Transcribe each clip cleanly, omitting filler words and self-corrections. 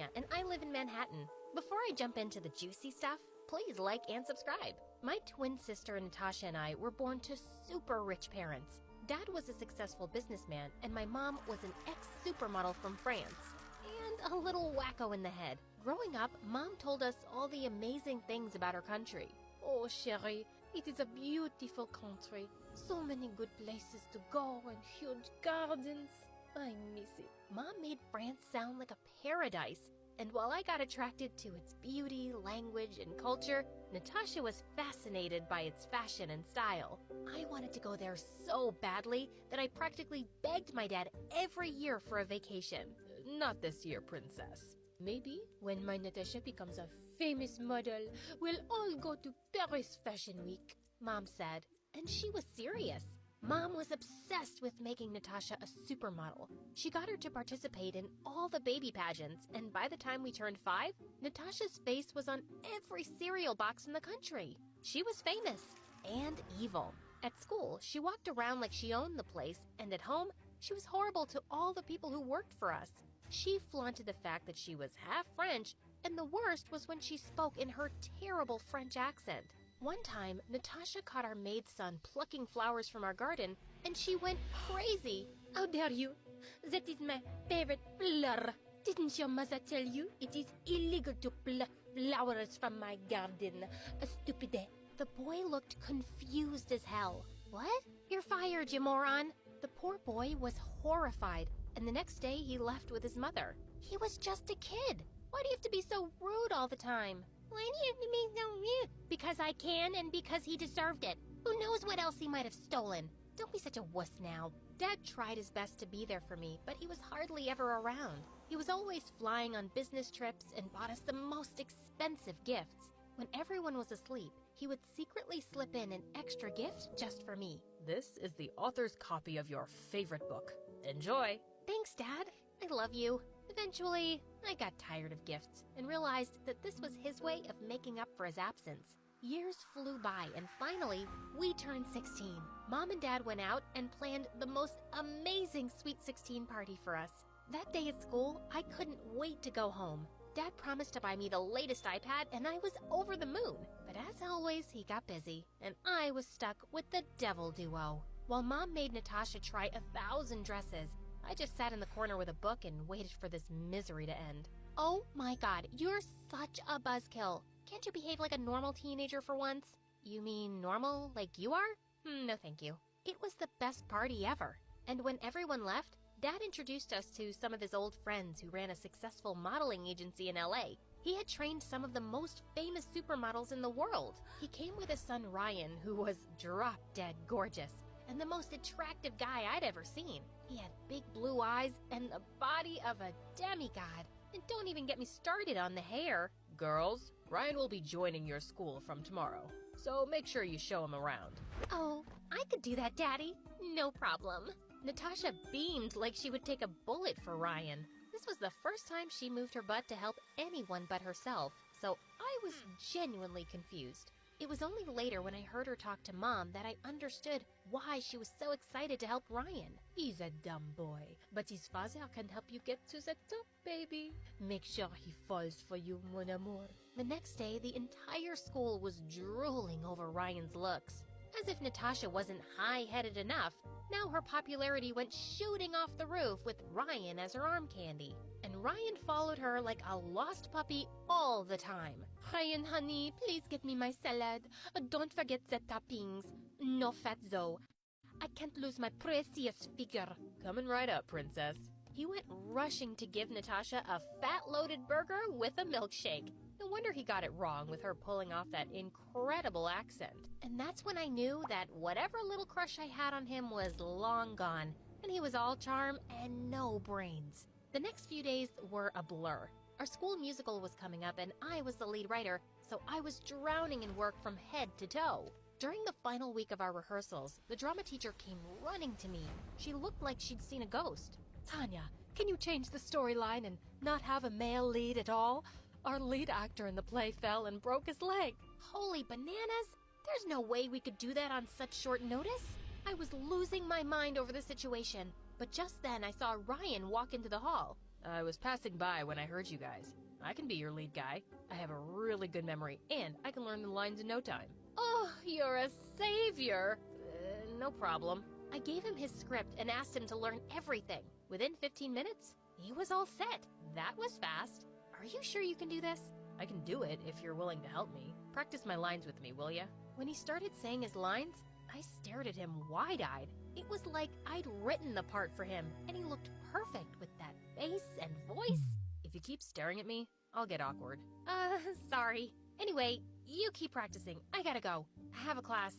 And I live in Manhattan. Before I jump into the juicy stuff, please like and subscribe. My twin sister Natasha and I were born to super rich parents. Dad was a successful businessman, and my mom was an ex-supermodel from France. And a little wacko in the head. Growing up, Mom told us all the amazing things about her country. Oh, chérie, it is a beautiful country. So many good places to go and huge gardens. I miss it. Mom made France sound like a paradise. And while I got attracted to its beauty, language, and culture, Natasha was fascinated by its fashion and style. I wanted to go there so badly that I practically begged my dad every year for a vacation. Not this year, princess. Maybe when my Natasha becomes a famous model, we'll all go to Paris Fashion Week, Mom said. And she was serious. Mom was obsessed with making Natasha a supermodel. She got her to participate in all the baby pageants, and by the time we turned 5, Natasha's face was on every cereal box in the country. She was famous and evil. At school, she walked around like she owned the place, and at home, she was horrible to all the people who worked for us. She flaunted the fact that she was half French, and the worst was when she spoke in her terrible French accent. One time, Natasha caught our maid's son plucking flowers from our garden, and she went crazy. How dare you? That is my favorite flower. Didn't your mother tell you it is illegal to pluck flowers from my garden? A stupid. The boy looked confused as hell. What? You're fired, you moron. The poor boy was horrified, and the next day he left with his mother. He was just a kid. Why do you have to be so rude all the time? Why do you have to be so rude? Because I can and because he deserved it. Who knows what else he might have stolen? Don't be such a wuss now. Dad tried his best to be there for me, but he was hardly ever around. He was always flying on business trips and bought us the most expensive gifts. When everyone was asleep, he would secretly slip in an extra gift just for me. This is the author's copy of your favorite book. Enjoy! Thanks, Dad. I love you. Eventually, I got tired of gifts and realized that this was his way of making up for his absence. Years flew by, and finally, we turned 16. Mom and Dad went out and planned the most amazing Sweet 16 party for us. That day at school, I couldn't wait to go home. Dad promised to buy me the latest iPad, and I was over the moon. But as always, he got busy, and I was stuck with the devil duo. While Mom made Natasha try 1,000 dresses, I just sat in the corner with a book and waited for this misery to end. Oh my God, you're such a buzzkill. Can't you behave like a normal teenager for once? You mean normal like you are? No thank you. It was the best party ever. And when everyone left, Dad introduced us to some of his old friends who ran a successful modeling agency in LA. He had trained some of the most famous supermodels in the world. He came with his son Ryan, who was drop-dead gorgeous, and the most attractive guy I'd ever seen. He had big blue eyes and the body of a demigod. And don't even get me started on the hair. Girls, Ryan will be joining your school from tomorrow, so make sure you show him around. Oh, I could do that, Daddy. No problem. Natasha beamed like she would take a bullet for Ryan. This was the first time she moved her butt to help anyone but herself, so I was genuinely confused. It was only later when I heard her talk to Mom that I understood why she was so excited to help Ryan. He's a dumb boy, but his father can help you get to the top, baby. Make sure he falls for you, mon amour. The next day, the entire school was drooling over Ryan's looks. As if Natasha wasn't high-headed enough, now her popularity went shooting off the roof with Ryan as her arm candy. And Ryan followed her like a lost puppy all the time. Ryan, honey, please get me my salad. Don't forget the toppings. No fat, though. I can't lose my precious figure. Coming right up, princess. He went rushing to give Natasha a fat-loaded burger with a milkshake. No wonder he got it wrong with her pulling off that incredible accent. And that's when I knew that whatever little crush I had on him was long gone, and he was all charm and no brains. The next few days were a blur. Our school musical was coming up, and I was the lead writer, so I was drowning in work from head to toe. During the final week of our rehearsals, the drama teacher came running to me. She looked like she'd seen a ghost. Tanya, can you change the storyline and not have a male lead at all? Our lead actor in the play fell and broke his leg. Holy bananas! There's no way we could do that on such short notice. I was losing my mind over the situation, but just then I saw Ryan walk into the hall. I was passing by when I heard you guys. I can be your lead guy. I have a really good memory, and I can learn the lines in no time. Oh, you're a savior. No problem. I gave him his script and asked him to learn everything. Within 15 minutes, he was all set. That was fast. Are you sure you can do this? I can do it if you're willing to help me. Practice my lines with me, will ya? When he started saying his lines, I stared at him wide-eyed. It was like I'd written the part for him, and he looked perfect with that face and voice. If you keep staring at me, I'll get awkward. Sorry. Anyway, you keep practicing. I gotta go. I have a class.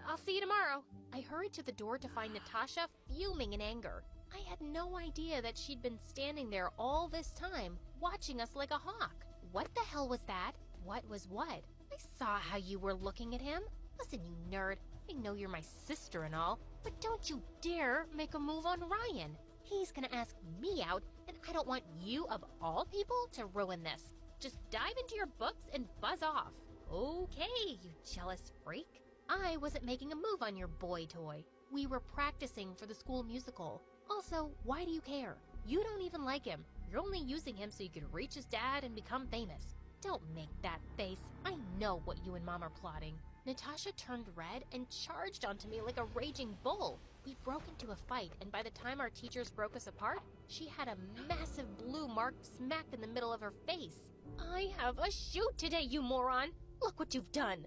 I'll see you tomorrow. I hurried to the door to find Natasha fuming in anger. I had no idea that she'd been standing there all this time, watching us like a hawk. What the hell was that? What was what? I saw how you were looking at him. Listen, you nerd. I know you're my sister and all, but don't you dare make a move on Ryan. He's gonna ask me out, and I don't want you, of all people, to ruin this. Just dive into your books and buzz off. Okay, you jealous freak. I wasn't making a move on your boy toy. We were practicing for the school musical. Also, why do you care? You don't even like him. You're only using him so you could reach his dad and become famous. Don't make that face. I know what you and Mom are plotting. Natasha turned red and charged onto me like a raging bull. We broke into a fight, and by the time our teachers broke us apart, she had a massive blue mark smack in the middle of her face. I have a shoot today, you moron! Look what you've done!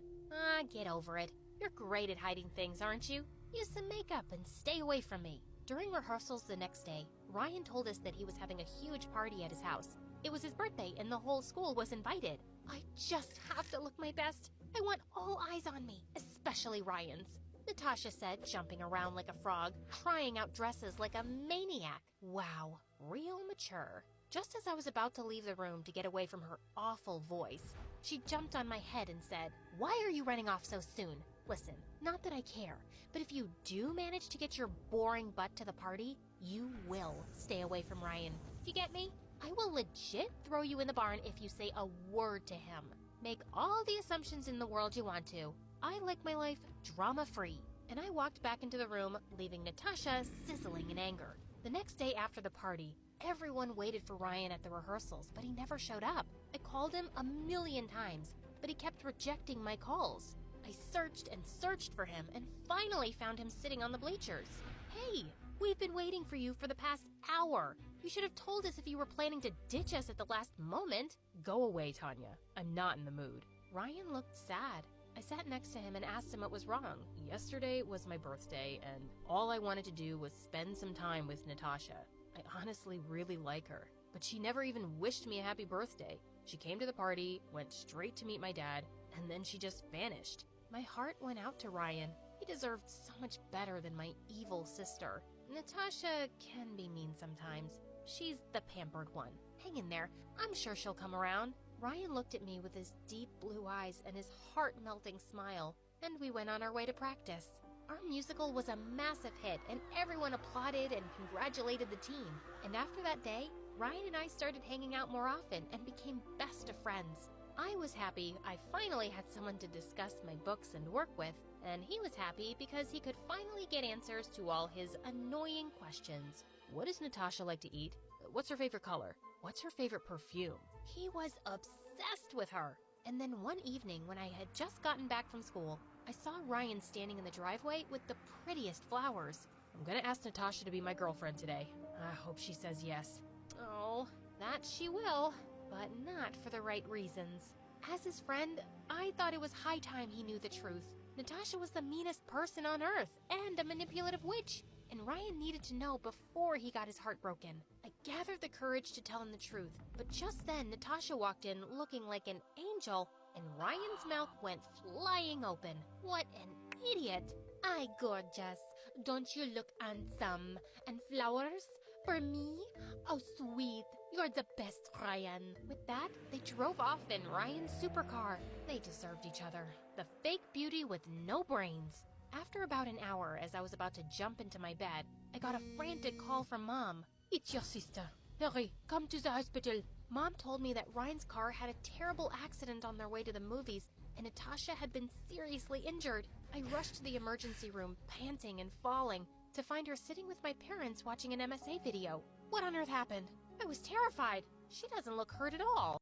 Get over it. You're great at hiding things, aren't you? Use some makeup and stay away from me. During rehearsals the next day, Ryan told us that he was having a huge party at his house. It was his birthday and the whole school was invited. I just have to look my best. I want all eyes on me, especially Ryan's. Natasha said, jumping around like a frog, trying out dresses like a maniac. Wow, real mature. Just as I was about to leave the room to get away from her awful voice, she jumped on my head and said, "Why are you running off so soon? Listen, not that I care, but if you do manage to get your boring butt to the party, you will stay away from Ryan. Do you get me? I will legit throw you in the barn if you say a word to him. Make all the assumptions in the world you want to. I like my life drama-free." And I walked back into the room, leaving Natasha sizzling in anger. The next day after the party, everyone waited for Ryan at the rehearsals, but he never showed up. I called him a million times, but he kept rejecting my calls. I searched and searched for him and finally found him sitting on the bleachers. Hey, we've been waiting for you for the past hour. You should have told us if you were planning to ditch us at the last moment. Go away, Tanya. I'm not in the mood. Ryan looked sad. I sat next to him and asked him what was wrong. Yesterday was my birthday, and all I wanted to do was spend some time with Natasha. I honestly really like her, but she never even wished me a happy birthday. She came to the party, went straight to meet my dad, and then she just vanished. My heart went out to Ryan. He deserved so much better than my evil sister. Natasha can be mean sometimes. She's the pampered one. Hang in there. I'm sure she'll come around. Ryan looked at me with his deep blue eyes and his heart-melting smile, and we went on our way to practice. Our musical was a massive hit, and everyone applauded and congratulated the team. And after that day, Ryan and I started hanging out more often and became best of friends. I was happy I finally had someone to discuss my books and work with, and he was happy because he could finally get answers to all his annoying questions. What does Natasha like to eat? What's her favorite color? What's her favorite perfume? He was obsessed with her. And then one evening when I had just gotten back from school, I saw Ryan standing in the driveway with the prettiest flowers. I'm gonna ask Natasha to be my girlfriend today. I hope she says yes. Oh, that she will, but not for the right reasons. As his friend, I thought it was high time he knew the truth. Natasha was the meanest person on earth and a manipulative witch, and Ryan needed to know before he got his heart broken. I gathered the courage to tell him the truth, but just then Natasha walked in looking like an angel, and Ryan's mouth went flying open. What an idiot! "Ay, gorgeous, don't you look handsome? And flowers? For me? Oh, sweet. You're the best, Ryan." With that, they drove off in Ryan's supercar. They deserved each other. The fake beauty with no brains. After about an hour, as I was about to jump into my bed, I got a frantic call from Mom. "It's your sister. Hurry, come to the hospital." Mom told me that Ryan's car had a terrible accident on their way to the movies, and Natasha had been seriously injured. I rushed to the emergency room, panting and falling, to find her sitting with my parents watching an MSA video. What on earth happened? I was terrified. She doesn't look hurt at all.